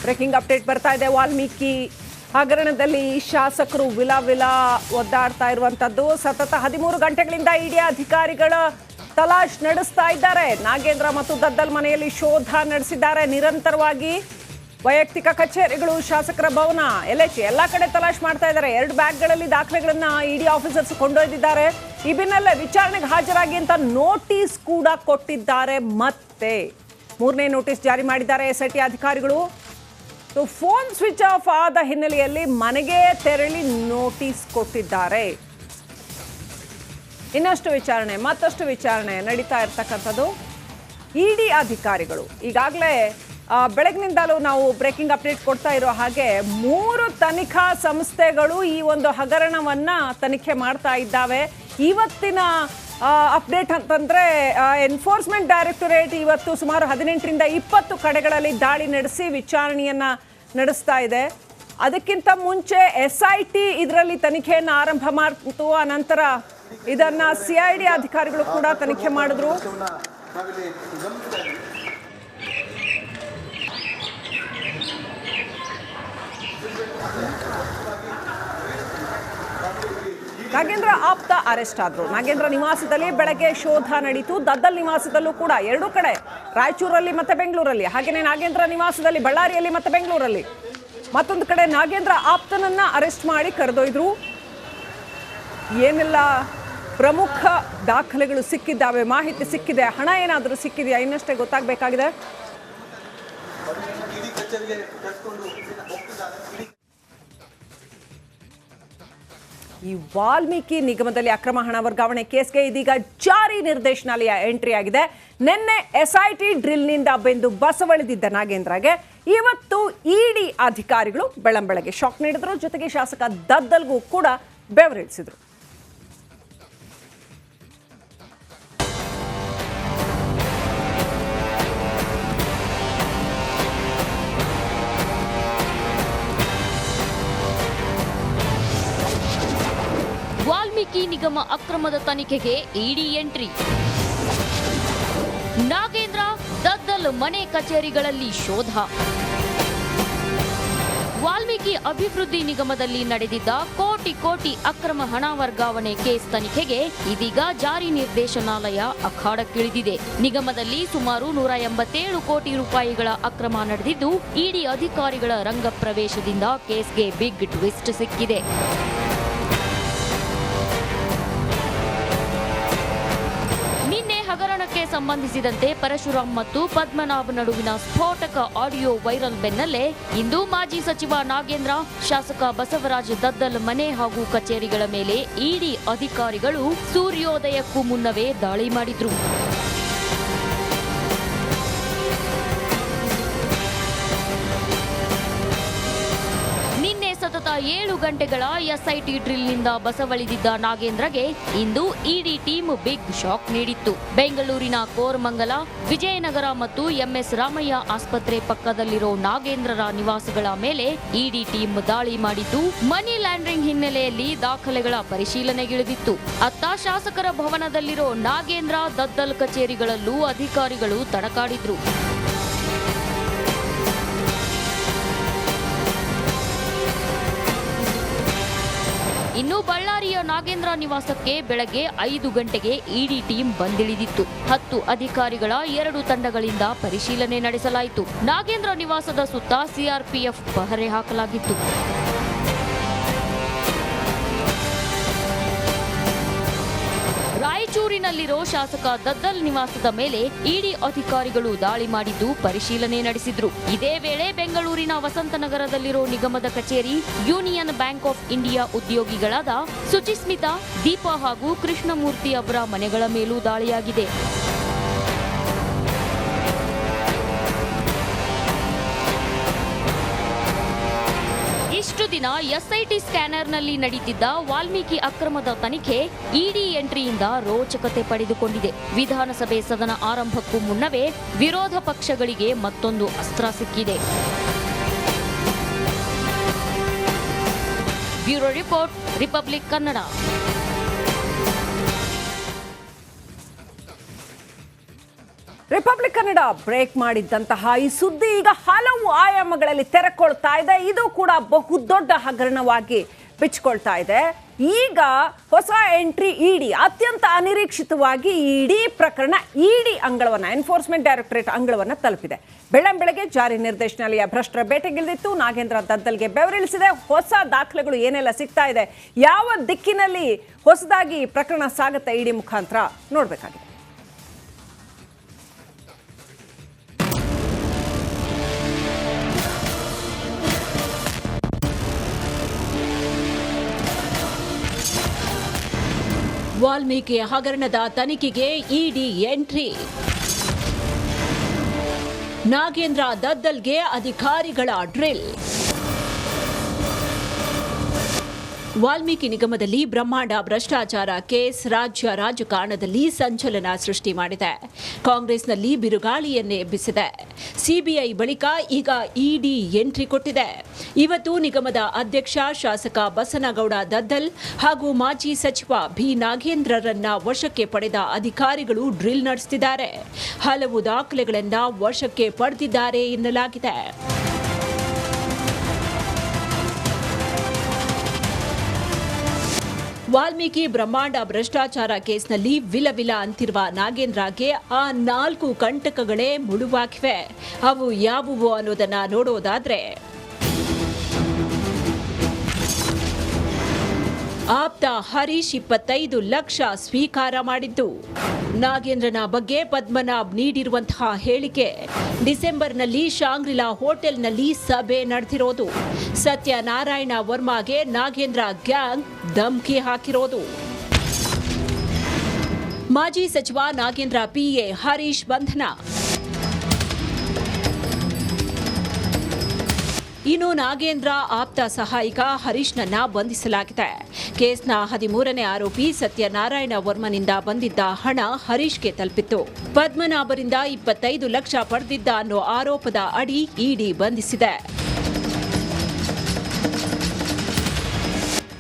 Breaking update ಬರ್ತಾ ಇದೆ. ವಾಲ್ಮೀಕಿ ಹಗರಣದಲ್ಲಿ ಶಾಸಕರು ವಿಲ ಒದ್ದಾಡ್ತಾ ಇರುವಂತದ್ದು. ಸತತ 13 ಗಂಟೆಗಳಿಂದ ಇಡಿ ಅಧಿಕಾರಿಗಳ ತಲಾಶ್ ನಡೆಸ್ತಾ ಇದ್ದಾರೆ. ನಾಗೇಂದ್ರ ಮತ್ತು ದದ್ದಲ್ ಮನೆಯಲ್ಲಿ ಶೋಧ ನಡೆಸಿದ್ದಾರೆ. ನಿರಂತರವಾಗಿ ವೈಯಕ್ತಿಕ ಕಚೇರಿಗಳು, ಶಾಸಕರ ಭವನ, LH ಎಲ್ಲ ಕಡೆ ತಲಾಶ್ ಮಾಡ್ತಾ ಇದ್ದಾರೆ. 2 ಬ್ಯಾಗ್ಗಳಲ್ಲಿ ದಾಖಲೆಗಳನ್ನ ಇಡಿ ಆಫೀಸರ್ಸ್ ಕೊಂಡೊಯ್ದಿದ್ದಾರೆ. ಈ ಬೆನ್ನಲ್ಲೇ ವಿಚಾರಣೆಗೆ ಹಾಜರಾಗಿ ಅಂತ ನೋಟಿಸ್ ಕೂಡ ಕೊಟ್ಟಿದ್ದಾರೆ. ಮತ್ತೆ 3ನೇ ನೋಟಿಸ್ ಜಾರಿ ಮಾಡಿದ್ದಾರೆ SIT ಅಧಿಕಾರಿಗಳು. ಫೋನ್ ಸ್ವಿಚ್ ಆಫ್ ಆದ ಹಿನ್ನೆಲೆಯಲ್ಲಿ ಮನೆಗೆ ತೆರಳಿ ನೋಟಿಸ್ ಕೊಟ್ಟಿದ್ದಾರೆ. ಇನ್ನಷ್ಟು ವಿಚಾರಣೆ, ಮತ್ತಷ್ಟು ವಿಚಾರಣೆ ನಡೀತಾ ಇರ್ತಕ್ಕಂಥದ್ದು. ಇಡಿ ಅಧಿಕಾರಿಗಳು ಈಗಾಗಲೇ ಬೆಳಗಿನಿಂದಲೂ ನಾವು ಬ್ರೇಕಿಂಗ್ ಅಪ್ಡೇಟ್ ಕೊಡ್ತಾ ಇರೋ ಹಾಗೆ 3 ತನಿಖಾ ಸಂಸ್ಥೆಗಳು ಈ ಒಂದು ಹಗರಣವನ್ನ ತನಿಖೆ ಮಾಡ್ತಾ ಇದ್ದಾವೆ. ಇವತ್ತಿನ ಅಪ್ಡೇಟ್ ಅಂತಂದ್ರೆ ಎನ್ಫೋರ್ಸ್ಮೆಂಟ್ ಡೈರೆಕ್ಟರೇಟ್ ಇವತ್ತು ಸುಮಾರು 18ರಿಂದ 20 ಕಡೆಗಳಲ್ಲಿ ದಾಳಿ ನಡೆಸಿ ವಿಚಾರಣೆಯನ್ನ ನಡೆಸ್ತಾ ಇದೆ. ಅದಕ್ಕಿಂತ ಮುಂಚೆ SIT ಇದರಲ್ಲಿ ತನಿಖೆಯನ್ನು ಆರಂಭ ಮಾಡಿತು. ಅನಂತರ ಇದನ್ನ CID ಅಧಿಕಾರಿಗಳು ಕೂಡ ತನಿಖೆ ಮಾಡಿದ್ರು. ನಾಗೇಂದ್ರ ಆಪ್ತ ಅರೆಸ್ಟ್ ಆದ್ರು. ನಾಗೇಂದ್ರ ನಿವಾಸದಲ್ಲಿ ಬೆಳಗ್ಗೆ ಶೋಧ ನಡೀತು. ದದ್ದಲ್ ನಿವಾಸದಲ್ಲೂ ಕೂಡ 2 ಕಡೆ, ರಾಯಚೂರಲ್ಲಿ ಮತ್ತೆ ಬೆಂಗಳೂರಲ್ಲಿ, ಹಾಗೆಯೇ ನಾಗೇಂದ್ರ ನಿವಾಸದಲ್ಲಿ ಬಳ್ಳಾರಿಯಲ್ಲಿ ಮತ್ತೆ ಬೆಂಗಳೂರಲ್ಲಿ, ಮತ್ತೊಂದು ಕಡೆ ನಾಗೇಂದ್ರ ಆಪ್ತನನ್ನ ಅರೆಸ್ಟ್ ಮಾಡಿ ಕರೆದೊಯ್ದ್ರು. ಏನೆಲ್ಲ ಪ್ರಮುಖ ದಾಖಲೆಗಳು ಸಿಕ್ಕಿದ್ದಾವೆ, ಮಾಹಿತಿ ಸಿಕ್ಕಿದೆ, ಹಣ ಏನಾದರೂ ಸಿಕ್ಕಿದೆಯಾ ಇನ್ನಷ್ಟೇ ಗೊತ್ತಾಗಬೇಕಾಗಿದೆ. ಈ ವಾಲ್ಮೀಕಿ ನಿಗಮದಲ್ಲಿ ಅಕ್ರಮ ಹಣ ವರ್ಗಾವಣೆ ಕೇಸ್ಗೆ ಇದೀಗ ಜಾರಿ ನಿರ್ದೇಶನಾಲಯ ಎಂಟ್ರಿ ಆಗಿದೆ. ನಿನ್ನೆ SIT ಡ್ರಿಲ್ನಿಂದ ಬೆಂದು ಬಸವಳಿದಿದ್ದ ನಾಗೇಂದ್ರಗೆ ಇವತ್ತು ಇಡಿ ಅಧಿಕಾರಿಗಳು ಬೆಳಂಬೆಳಗ್ಗೆ ಶಾಕ್ ನೀಡಿದ್ರು. ಜೊತೆಗೆ ಶಾಸಕ ದದ್ದಲ್ಗೂ ಕೂಡ ಬೆವರಿಳಿಸಿದ್ರು. ವಾಲ್ಮೀಕಿ ನಿಗಮ ಅಕ್ರಮದ ತನಿಖೆಗೆ ಇಡಿ ಎಂಟ್ರಿ. ನಾಗೇಂದ್ರ ದದ್ದಲ್ ಮನೆ ಕಚೇರಿಗಳಲ್ಲಿ ಶೋಧ. ವಾಲ್ಮೀಕಿ ಅಭಿವೃದ್ಧಿ ನಿಗಮದಲ್ಲಿ ನಡೆದಿದ್ದ ಕೋಟಿ ಅಕ್ರಮ ಹಣ ವರ್ಗಾವಣೆ ಕೇಸ್ ತನಿಖೆಗೆ ಇದೀಗ ಜಾರಿ ನಿರ್ದೇಶನಾಲಯ ಅಖಾಡಕ್ಕಿಳಿದಿದೆ. ನಿಗಮದಲ್ಲಿ ಸುಮಾರು 187 ಕೋಟಿ ರೂಪಾಯಿಗಳ ಅಕ್ರಮ ನಡೆದಿದ್ದು, ಇಡಿ ಅಧಿಕಾರಿಗಳ ರಂಗ ಪ್ರವೇಶದಿಂದ ಕೇಸ್ಗೆ ಬಿಗ್ ಟ್ವಿಸ್ಟ್ ಸಿಕ್ಕಿದೆ. ಹಗರಣಕ್ಕೆ ಸಂಬಂಧಿಸಿದಂತೆ ಪರಶುರಾಮ್ ಮತ್ತು ಪದ್ಮನಾಭ್ ನಡುವಿನ ಸ್ಫೋಟಕ ಆಡಿಯೋ ವೈರಲ್ ಬೆನ್ನಲ್ಲೇ ಇಂದು ಮಾಜಿ ಸಚಿವ ನಾಗೇಂದ್ರ, ಶಾಸಕ ಬಸವರಾಜ್ ದದ್ದಲ್ ಮನೆ ಹಾಗೂ ಕಚೇರಿಗಳ ಮೇಲೆ ಇಡಿ ಅಧಿಕಾರಿಗಳು ಸೂರ್ಯೋದಯಕ್ಕೂ ಮುನ್ನವೇ ದಾಳಿ ಮಾಡಿದ್ರು. ಸತತ 7 ಗಂಟೆಗಳ SIT ಡ್ರಿಲ್ನಿಂದ ಬಸವಳಿದಿದ್ದ ನಾಗೇಂದ್ರಗೆ ಇಂದು ಇಡಿ ಟೀಮ್ ಬಿಗ್ ಶಾಕ್ ನೀಡಿತ್ತು. ಬೆಂಗಳೂರಿನ ಕೋರಮಂಗಲ, ವಿಜಯನಗರ ಮತ್ತು MS ರಾಮಯ್ಯ ಆಸ್ಪತ್ರೆ ಪಕ್ಕದಲ್ಲಿರೋ ನಾಗೇಂದ್ರರ ನಿವಾಸಗಳ ಮೇಲೆ ಇಡಿ ಟೀಮ್ ದಾಳಿ ಮಾಡಿದ್ದು, ಮನಿ ಲ್ಯಾಂಡರಿಂಗ್ ಹಿನ್ನೆಲೆಯಲ್ಲಿ ದಾಖಲೆಗಳ ಪರಿಶೀಲನೆಗಿಳಿದಿತ್ತು. ಅತ್ತ ಶಾಸಕರ ಭವನದಲ್ಲಿರೋ ನಾಗೇಂದ್ರ ದದ್ದಲ್ ಕಚೇರಿಗಳಲ್ಲೂ ಅಧಿಕಾರಿಗಳು ತಡಕಾಡಿದ್ರು. ಇನ್ನು ಬಳ್ಳಾರಿಯ ನಾಗೇಂದ್ರ ನಿವಾಸಕ್ಕೆ ಬೆಳಗ್ಗೆ 5 ಗಂಟೆಗೆ ಇಡಿ ಟೀಮ್ ಬಂದಿಳಿದಿತ್ತು. 10 ಅಧಿಕಾರಿಗಳ 2 ತಂಡಗಳಿಂದ ಪರಿಶೀಲನೆ ನಡೆಸಲಾಯಿತು. ನಾಗೇಂದ್ರ ನಿವಾಸದ ಸುತ್ತ CRPF ಪಹರೆ ಹಾಕಲಾಗಿತ್ತು. ರಾಯಚೂರಿನಲ್ಲಿರೋ ಶಾಸಕ ದದ್ದಲ್ ನಿವಾಸದ ಮೇಲೆ ಇಡಿ ಅಧಿಕಾರಿಗಳು ದಾಳಿ ಮಾಡಿದ್ದು ಪರಿಶೀಲನೆ ನಡೆಸಿದ್ರು. ಇದೇ ವೇಳೆ ಬೆಂಗಳೂರಿನ ವಸಂತನಗರದಲ್ಲಿರೋ ನಿಗಮದ ಕಚೇರಿ, ಯೂನಿಯನ್ ಬ್ಯಾಂಕ್ ಆಫ್ ಇಂಡಿಯಾ ಉದ್ಯೋಗಿಗಳಾದ ಸುಚಿಸ್ಮಿತಾ, ದೀಪಾ ಹಾಗೂ ಕೃಷ್ಣಮೂರ್ತಿ ಅವರ ಮನೆಗಳ ಮೇಲೂ ದಾಳಿಯಾಗಿದೆ. ಇಷ್ಟು ದಿನ SIT ಸ್ಕ್ಯಾನರ್ನಲ್ಲಿ ನಡೀತಿದ್ದ ವಾಲ್ಮೀಕಿ ಅಕ್ರಮದ ತನಿಖೆ ಇಡಿ ಎಂಟ್ರಿಯಿಂದ ರೋಚಕತೆ ಪಡೆದುಕೊಂಡಿದೆ. ವಿಧಾನಸಭೆ ಸದನ ಆರಂಭಕ್ಕೂ ಮುನ್ನವೇ ವಿರೋಧ ಪಕ್ಷಗಳಿಗೆ ಮತ್ತೊಂದು ಅಸ್ತ್ರ ಸಿಕ್ಕಿದೆ. Bureau report, republic Kannada. Republic Kannada break ಮಾಡಿದ್ದಂತಹ ಈ ಸುದ್ದಿ ಈಗ ಹಲವು ಆಯಾಮಗಳಲ್ಲಿ ತೆರೆಕೊಳ್ತಾ ಇದೆ. ಇದು ಕೂಡ ಬಹುದೊಡ್ಡ ಹಗರಣವಾಗಿ ಬಿಚ್ಕೊಳ್ತಾ ಇದೆ. ಈಗ ಹೊಸ ಎಂಟ್ರಿ ಇಡಿ ಅತ್ಯಂತ ಅನಿರೀಕ್ಷಿತವಾಗಿ ಇಡೀ ಪ್ರಕರಣ ಇಡಿ ಅಂಗಳವನ್ನ ಎನ್ಫೋರ್ಸ್ಮೆಂಟ್ ಡೈರೆಕ್ಟರೇಟ್ ಅಂಗಳವನ್ನ ತಲುಪಿದೆ. ಬೆಳಂಬೆಳಗ್ಗೆ ಜಾರಿ ನಿರ್ದೇಶನಾಲಯ ಭ್ರಷ್ಟರ ಬೇಟೆಗಿಳಿದಿತ್ತು. ನಾಗೇಂದ್ರ ದದ್ದಲ್ಗೆ ಬೆವರಿಳಿಸಿದೆ. ಹೊಸ ದಾಖಲೆಗಳು ಏನೆಲ್ಲ ಸಿಗ್ತಾ ಇದೆ, ಯಾವ ದಿಕ್ಕಿನಲ್ಲಿ ಹೊಸದಾಗಿ ಪ್ರಕರಣ ಸಾಗುತ್ತೆ ಇಡಿ ಮುಖಾಂತರ ನೋಡಬೇಕಾಗಿದೆ. ವಾಲ್ಮೀಕಿ ಹಗರಣದ ತನಿಖೆಗೆ ಇಡಿ ಎಂಟ್ರಿ. ನಾಗೇಂದ್ರ ದದ್ದಲ್ಗೆ ಅಧಿಕಾರಿಗಳ ಡ್ರಿಲ್. ವಾಲ್ಮೀಕಿ ನಿಗಮದಲ್ಲಿ ಬ್ರಹ್ಮಾಂಡ ಭ್ರಷ್ಟಾಚಾರ ಕೇಸ್ ರಾಜ್ಯ ರಾಜಕಾರಣದಲ್ಲಿ ಸಂಚಲನ ಸೃಷ್ಟಿ ಮಾಡಿದೆ. ಕಾಂಗ್ರೆಸ್ನಲ್ಲಿ ಬಿರುಗಾಳಿಯನ್ನೇ ಎಬ್ಬಿಸಿದೆ. ಸಿಬಿಐ ಬಳಿಕ ಈಗ ಇಡಿ ಎಂಟ್ರಿ ಕೊಟ್ಟಿದೆ. ಇವತ್ತು ನಿಗಮದ ಅಧ್ಯಕ್ಷ ಶಾಸಕ ಬಸನಗೌಡ ದದ್ದಲ್ ಹಾಗೂ ಮಾಜಿ ಸಚಿವ ಬಿ ನಾಗೇಂದ್ರರನ್ನ ವಶಕ್ಕೆ ಪಡೆದ ಅಧಿಕಾರಿಗಳು ಡ್ರಿಲ್ ನಡೆಸುತ್ತಿದ್ದಾರೆ. ಹಲವು ದಾಖಲೆಗಳನ್ನ ವಶಕ್ಕೆ ಪಡೆದಿದ್ದಾರೆ ಎನ್ನಲಾಗಿದೆ. ವಾಲ್ಮೀಕಿ ಬ್ರಹ್ಮಾಂಡ ಭ್ರಷ್ಟಾಚಾರ ಕೇಸ್ನಲ್ಲಿ ವಿಲವಿಲ ಅಂತಿರುವ ನಾಗೇಂದ್ರಗೆ ಆ 4 ಕಂಟಕಗಳೇ ಮುಳುವಾಗಿವೆ. ಅವು ಯಾವುವು ಅನ್ನೋದನ್ನ ನೋಡೋದಾದ್ರೆ, ಆಪ್ತ ಹರೀಶ್ 25 ಲಕ್ಷ ಸ್ವೀಕಾರ ಮಾಡಿದ್ದು, ನಾಗೇಂದ್ರನ ಬಗ್ಗೆ ಪದ್ಮನಾಭ್ ನೀಡಿರುವಂತಹ ಹೇಳಿಕೆ, ಡಿಸೆಂಬರ್ನಲ್ಲಿ ಶಾಂಗ್ರಿಲಾ ಹೋಟೆಲ್ನಲ್ಲಿ ಸಭೆ ನಡೆದಿರೋದು, ಸತ್ಯನಾರಾಯಣ ವರ್ಮಾಗೆ ನಾಗೇಂದ್ರ ಗ್ಯಾಂಗ್ ಧಮ್ಕಿ ಹಾಕಿರೋದು, ಮಾಜಿ ಸಚಿವ ನಾಗೇಂದ್ರ ಪಿಎ ಹರೀಶ್ ಬಂಧನ. ಇನ್ನು ನಾಗೇಂದ್ರ ಆಪ್ತ ಸಹಾಯಕ ಹರೀಶ್ನನ್ನ ಬಂಧಿಸಲಾಗಿದೆ. ಕೇಸ್ನ 13ನೇ ಆರೋಪಿ ಸತ್ಯನಾರಾಯಣ ವರ್ಮನಿಂದ ಬಂದಿದ್ದ ಹಣ ಹರೀಶ್ಗೆ ತಲುಪಿತ್ತು. ಪದ್ಮನಾಭರಿಂದ 25 ಲಕ್ಷ ಪಡೆದಿದ್ದ ಅನ್ನೋ ಆರೋಪದ ಅಡಿ ಇಡಿ ಬಂಧಿಸಿದೆ.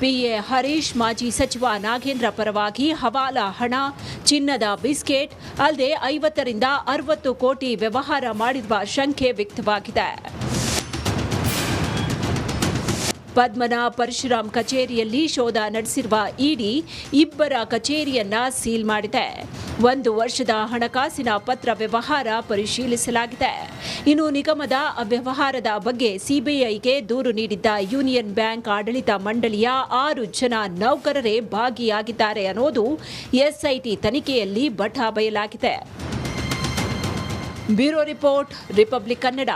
ಪಿಎ ಹರೀಶ್ ಮಾಜಿ ಸಚಿವ ನಾಗೇಂದ್ರ ಪರವಾಗಿ ಹವಾಲಾ ಹಣ, ಚಿನ್ನದ ಬಿಸ್ಕೆಟ್ ಅಲ್ಲದೆ 50ರಿಂದ 60 ಕೋಟಿ ವ್ಯವಹಾರ ಮಾಡಿರುವ ಶಂಕೆ ವ್ಯಕ್ತವಾಗಿದೆ. ಪದ್ಮನಾಭ ಪರಶುರಾಮ್ ಕಚೇರಿಯಲ್ಲಿ ಶೋಧ ನಡೆಸಿರುವ ಇಡಿ ಇಬ್ಬರ ಕಚೇರಿಯನ್ನ ಸೀಲ್ ಮಾಡಿದೆ. 1 ವರ್ಷದ ಹಣಕಾಸಿನ ಪತ್ರ ವ್ಯವಹಾರ ಪರಿಶೀಲಿಸಲಾಗಿದೆ. ಇನ್ನು ನಿಗಮದ ಅವ್ಯವಹಾರದ ಬಗ್ಗೆ ಸಿಬಿಐಗೆ ದೂರು ನೀಡಿದ್ದ ಯೂನಿಯನ್ ಬ್ಯಾಂಕ್ ಆಡಳಿತ ಮಂಡಳಿಯ 6 ಜನ ನೌಕರರೇ ಭಾಗಿಯಾಗಿದ್ದಾರೆ ಅನ್ನೋದು ಎಸ್ಐಟಿ ತನಿಖೆಯಲ್ಲಿ ಬಟಾ ಬಯಲಾಗಿದೆ. Bureau report, republic Kannada.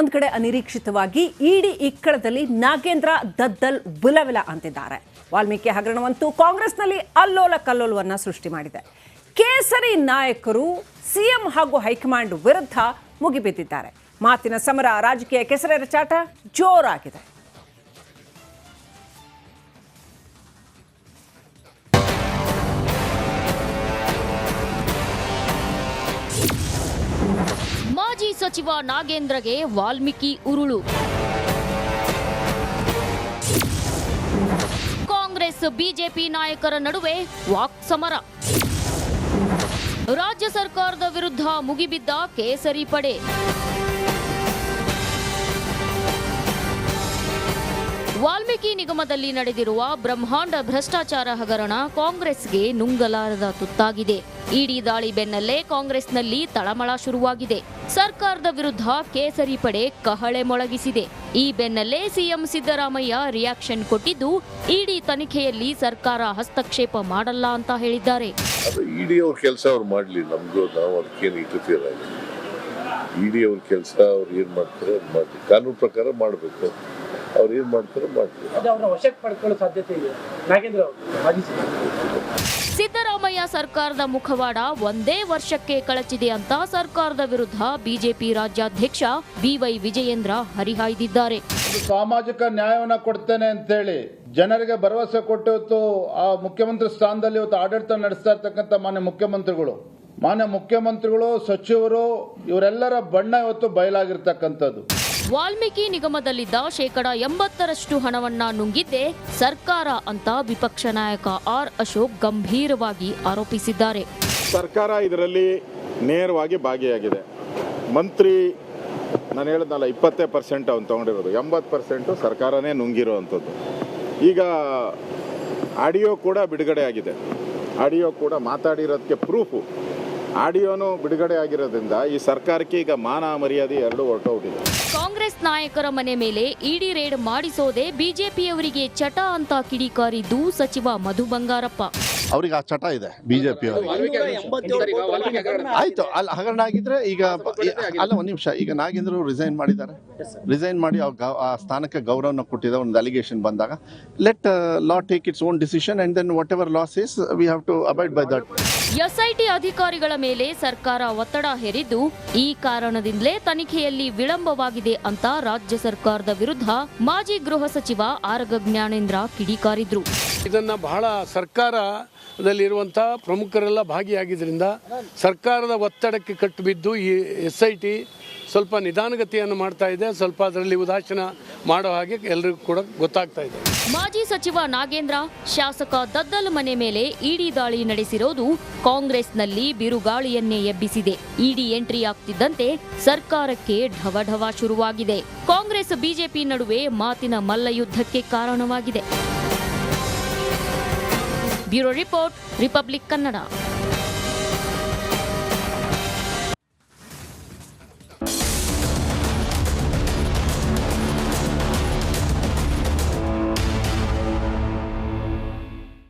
ಒಂದು ಕಡೆ ಅನಿರೀಕ್ಷಿತವಾಗಿ ಇಡಿ ಇಕ್ಕಳದಲ್ಲಿ ನಾಗೇಂದ್ರ ದದ್ದಲ್ ವಿಲವಿಲ ಅಂತಿದ್ದಾರೆ. ವಾಲ್ಮೀಕಿ ಹಗರಣವಂತೂ ಕಾಂಗ್ರೆಸ್ನಲ್ಲಿ ಅಲ್ಲೋಲ ಕಲ್ಲೋಲವನ್ನ ಸೃಷ್ಟಿ ಮಾಡಿದೆ. ಕೇಸರಿ ನಾಯಕರು ಸಿಎಂ ಹಾಗೂ ಹೈಕಮಾಂಡ್ ವಿರುದ್ಧ ಮುಗಿಬಿದ್ದಿದ್ದಾರೆ. ಮಾತಿನ ಸಮರ, ರಾಜಕೀಯ ಕೆಸರೆರಚಾಟ ಜೋರಾಗಿದೆ. ಮಾಜಿ ಸಚಿವ ನಾಗೇಂದ್ರಗೆ ವಾಲ್ಮೀಕಿ ಉರುಳು. ಕಾಂಗ್ರೆಸ್ ಬಿಜೆಪಿ ನಾಯಕರ ನಡುವೆ ವಾಕ್ಸಮರ. ರಾಜ್ಯ ಸರ್ಕಾರದ ವಿರುದ್ಧ ಮುಗಿಬಿದ್ದ ಕೇಸರಿ ಪಡೆ. ವಾಲ್ಮೀಕಿ ನಿಗಮದಲ್ಲಿ ನಡೆದಿರುವ ಬ್ರಹ್ಮಾಂಡ ಭ್ರಷ್ಟಾಚಾರ ಹಗರಣ ಕಾಂಗ್ರೆಸ್ಗೆ ನುಂಗಲಾರದ ತುತ್ತಾಗಿದೆ. ಇಡಿ ದಾಳಿ ಬೆನ್ನಲ್ಲೇ ಕಾಂಗ್ರೆಸ್ನಲ್ಲಿ ತಳಮಳ ಶುರುವಾಗಿದೆ. ಸರ್ಕಾರದ ವಿರುದ್ಧ ಕೇಸರಿ ಪಡೆ ಕಹಳೆ ಮೊಳಗಿಸಿದೆ. ಈ ಬೆನ್ನಲ್ಲೇ ಸಿಎಂ ಸಿದ್ದರಾಮಯ್ಯ ರಿಯಾಕ್ಷನ್ ಕೊಟ್ಟಿದ್ದು, ಇಡಿ ತನಿಖೆಯಲ್ಲಿ ಸರ್ಕಾರ ಹಸ್ತಕ್ಷೇಪ ಮಾಡಲ್ಲ ಅಂತ ಹೇಳಿದ್ದಾರೆ. ಇಡಿ ಅವ್ರ ಕೆಲಸ ಅವ್ರು ಮಾಡಲಿ, ನಮ್ದು ನಾವು ಅದಕ್ಕೇನು ಇಂಟರ್ಫಿಯರ್ ಆಗಿಲ್ಲ. ಇಡಿ ಅವ್ರ ಕೆಲಸ ಅವ್ರು ಏನ್ ಮಾಡ್ತಾರೆ ಮಾಡಲಿ, ಕಾನೂನು ಪ್ರಕಾರ ಮಾಡಬೇಕು. ಅವ್ರು ಏನ್ ಮಾಡ್ತಾರೆ ಮಾಡ್ತಾರೆ. ಸಿದ್ದರಾಮಯ್ಯ ಸರ್ಕಾರದ ಮುಖವಾಡ ಒಂದೇ ವರ್ಷಕ್ಕೆ ಕಳಚಿದೆ ಅಂತ ಸರ್ಕಾರದ ವಿರುದ್ಧ ಬಿಜೆಪಿ ರಾಜ್ಯಾಧ್ಯಕ್ಷ ಬಿವೈ ವಿಜಯೇಂದ್ರ ಹರಿಹಾಯ್ದಿದ್ದಾರೆ. ಸಾಮಾಜಿಕ ನ್ಯಾಯವನ್ನ ಕೊಡ್ತೇನೆ ಅಂತ ಹೇಳಿ ಜನರಿಗೆ ಭರವಸೆ ಕೊಟ್ಟು ಆ ಮುಖ್ಯಮಂತ್ರಿ ಸ್ಥಾನದಲ್ಲಿ ಇವತ್ತು ಆಡಳಿತ ನಡೆಸ್ತಾ ಇರ್ತಕ್ಕಂಥ ಮಾನ್ಯ ಮುಖ್ಯಮಂತ್ರಿಗಳು, ಸಚಿವರು ಇವರೆಲ್ಲರ ಬಣ್ಣ ಇವತ್ತು ಬಯಲಾಗಿರ್ತಕ್ಕಂಥದ್ದು. ವಾಲ್ಮೀಕಿ ನಿಗಮದಲ್ಲಿದ್ದ 80% ಹಣವನ್ನ ನುಂಗಿದ್ದೇ ಸರ್ಕಾರ ಅಂತ ವಿಪಕ್ಷ ನಾಯಕ ಆರ್ ಅಶೋಕ್ ಗಂಭೀರವಾಗಿ ಆರೋಪಿಸಿದ್ದಾರೆ. ಸರ್ಕಾರ ಇದರಲ್ಲಿ ನೇರವಾಗಿ ಭಾಗಿಯಾಗಿದೆ. ಮಂತ್ರಿ ನಾನು ಹೇಳಿದ್ನಲ್ಲ 20% ಅವ್ನು ತೊಗೊಂಡಿರೋದು, 80% ಸರ್ಕಾರನೇ ನುಂಗಿರೋವಂಥದ್ದು. ಈಗ ಆಡಿಯೋ ಕೂಡ ಬಿಡುಗಡೆ ಆಗಿದೆ. ಆಡಿಯೋ ಕೂಡ ಮಾತಾಡಿರೋದಕ್ಕೆ ಪ್ರೂಫು. ಆಡಿಯೋನು ಬಿಡುಗಡೆ ಆಗಿರೋದ್ರಿಂದ ಈ ಸರ್ಕಾರಕ್ಕೆ ಈಗ ಮಾನ ಮರ್ಯಾದೆ ಎರಡೂ ಹೊರಟೋಗಿದೆ. ಕಾಂಗ್ರೆಸ್ ನಾಯಕರ ಮನೆ ಮೇಲೆ ಇಡಿ ರೇಡ್ ಮಾಡಿಸೋದೇ ಬಿಜೆಪಿಯವರಿಗೆ ಚಟ ಅಂತ ಕಿಡಿಕಾರಿದ್ದು ಸಚಿವ ಮಧು ಬಂಗಾರಪ್ಪ. ಅವ್ರಿಗೆ ಆ ಚಟ ಇದೆ ಬಿಜೆಪಿ ಅವರಿಗೆ. ಆಯ್ತು, ಅಲ್ಲಿ ಹಗರಣ ಆಗಿದ್ರೆ ಈಗ ಅಲ್ಲ ಒಂದು ನಿಮಿಷ, ಈಗ ನಾಗೇಂದ್ರ ರಿಸೈನ್ ಮಾಡಿದ್ದಾರೆ. ರಿಸೈನ್ ಮಾಡಿ ಆ ಸ್ಥಾನಕ್ಕೆ ಗೌರವನ ಕೊಟ್ಟಿದ್ದ ಒಂದು ಅಲಿಗೇಷನ್ ಬಂದಾಗ let law take its own decision and then whatever loss is we have to abide by that. SIT ಅಧಿಕಾರಿಗಳ ಮೇಲೆ ಸರ್ಕಾರ ಒತ್ತಡ ಹೇರಿದ್ದು ಈ ಕಾರಣದಿಂದಲೇ ತನಿಖೆಯಲ್ಲಿ ವಿಳಂಬವಾಗಿದೆ ಅಂತ ರಾಜ್ಯ ಸರ್ಕಾರದ ವಿರುದ್ಧ ಮಾಜಿ ಗೃಹ ಸಚಿವ ಆರಗ ಜ್ಞಾನೇಂದ್ರ ಕಿಡಿಕಾರಿದ್ರು. ಇದನ್ನ ಬಹಳ ಸರ್ಕಾರದಲ್ಲಿರುವಂಥ ಪ್ರಮುಖರೆಲ್ಲ ಭಾಗಿಯಾಗಿದ್ದರಿಂದ ಸರ್ಕಾರದ ಒತ್ತಡಕ್ಕೆ ಕಟ್ಟುಬಿದ್ದು ಈ SIT ಸ್ವಲ್ಪ ನಿಧಾನಗತಿಯನ್ನು ಮಾಡ್ತಾ ಇದೆ. ಸ್ವಲ್ಪ ಅದರಲ್ಲಿ ಉದಾಸೀನ ಮಾಡೋ ಹಾಗೆ ಎಲ್ಲರಿಗೂ ಕೂಡ ಗೊತ್ತಾಗ್ತಾ ಇದೆ. ಮಾಜಿ ಸಚಿವ ನಾಗೇಂದ್ರ, ಶಾಸಕ ದದ್ದಲ್ ಮನೆ ಮೇಲೆ ಇಡಿ ದಾಳಿ ನಡೆಸಿರೋದು ಕಾಂಗ್ರೆಸ್ನಲ್ಲಿ ಬಿರುಗಾಳಿಯನ್ನೇ ಎಬ್ಬಿಸಿದೆ. ಇಡಿ ಎಂಟ್ರಿ ಆಗ್ತಿದ್ದಂತೆ ಸರ್ಕಾರಕ್ಕೆ ಢವಢವ ಶುರುವಾಗಿದೆ. ಕಾಂಗ್ರೆಸ್ ಬಿಜೆಪಿ ನಡುವೆ ಮಾತಿನ ಮಲ್ಲಯುದ್ಧಕ್ಕೆ ಕಾರಣವಾಗಿದೆ. Bureau report, republic Kannada.